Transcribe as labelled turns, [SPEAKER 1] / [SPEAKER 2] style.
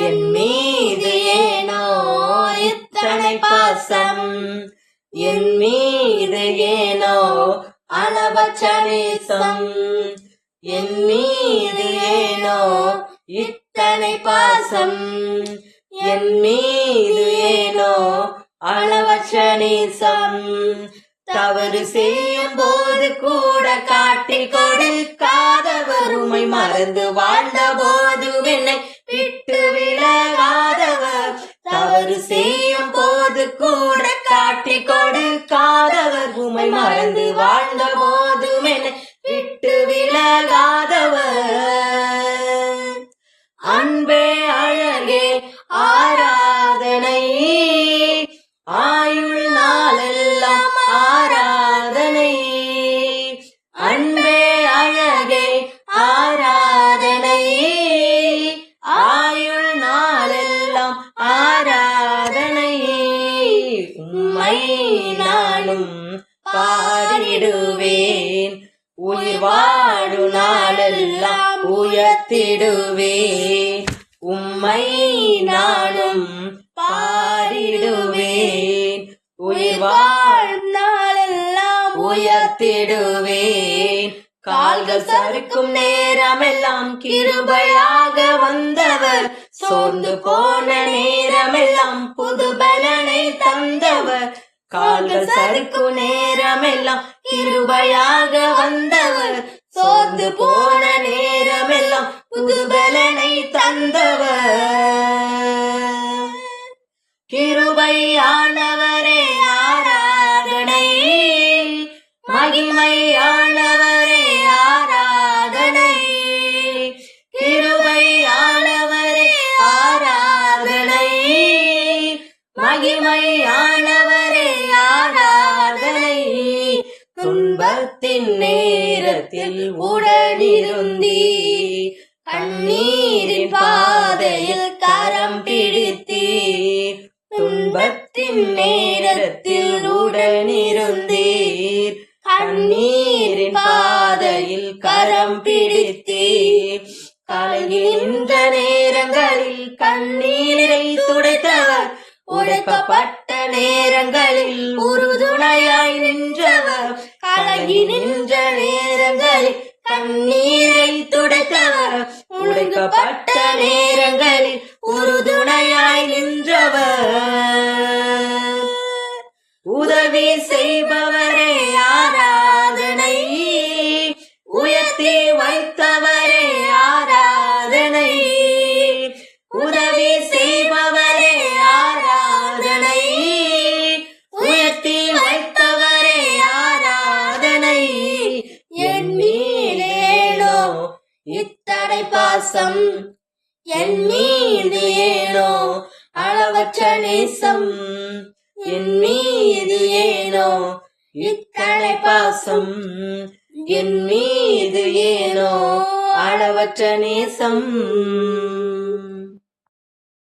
[SPEAKER 1] என் மீது ஏனோ இத்தனை பாசம், என் மீது ஏனோ அளவற்ற நேசம், என் மீது ஏனோ இத்தனை பாசம், என் மீது ஏனோ அளவற்ற நேசம். தவறு செய்யும் போது கூட காட்டி கொடுக்காதவர், உம்மை மறந்து வாழ்ந்த போது என்னை விட்டு விலகாதவர். தவறு செய்யும் போது கூட காட்டி கொடுக்காதவர், உம்மை மறந்து வாழ்ந்த போது என்னை விட்டு விலகாதவர். அன்பே அழகே ஆராதனை, ஆயுள் நாளெல்லாம் ஆராதனை. அன்பே அழகே ஆராதனை, ஆயுள் நாளெல்லாம் ஆராதனை. உம்மை நானும் பாடிடுவேன், உயிர் வாழு நாளெல்லாம் உயர்த்திடுவேன். உம்மை நானும் பாடிடுவேன், உயிர் வாழும் நாளெல்லாம் உயர்த்திடுவேன். கால்கள் சறுக்கும் நேரமெல்லாம் கிருபையாக வந்தவர், சோர்ந்து போன நேரமெல்லாம் புது பலனை தந்தவர். கால்கள் சறுக்கும் நேரமெல்லாம் கிருபையாக வந்தவர், சோர்ந்து போன நேரமெல்லாம் புது பலனை தந்தவர். கிருபையானவரே ஆராதனை, மகிமையானவரே ஆராதனை. கிருபையானவரே ஆராதனை, மகிமையானவரே ஆராதனை. துன்பத்தின் நேரத்தில் உடனிருந்தீர், கண்ணீரின் பாதையில் கரம் பிடித்தீர். துன்பத்தின் நேரத்தில் உடனிருந்தீர், கண்ணீரின் பாதையில் கரம் பிடித்தீர். கலங்குகின்ற நேரங்களில் கண்ணீரை துடைத்தவர், உடைக்கப்பட்ட நேரங்களில் உறுதுணையாய் நின்றவர். கலங்கி நின்ற நேரங்களில் கண்ணீரை துடைத்தவர், உடைக்கப்பட்ட நேரங்களில் உறுதுணையாய் நின்றவர். உதவி செய்பவரே ஆராதனை, உயர்த்தி வைத்தவரே ஆராதனை. உதவி செய்பவரே ஆராதனை, உயர்த்தி வைத்தவரே ஆராதனை. என் மீதேனோ இத்தனை பாசம், என் மீது ஏனோ அளவற்ற நேசம், என் மீது ஏனோ இத்தனை பாசம், என் மீது ஏனோ அளவற்ற நேசம்.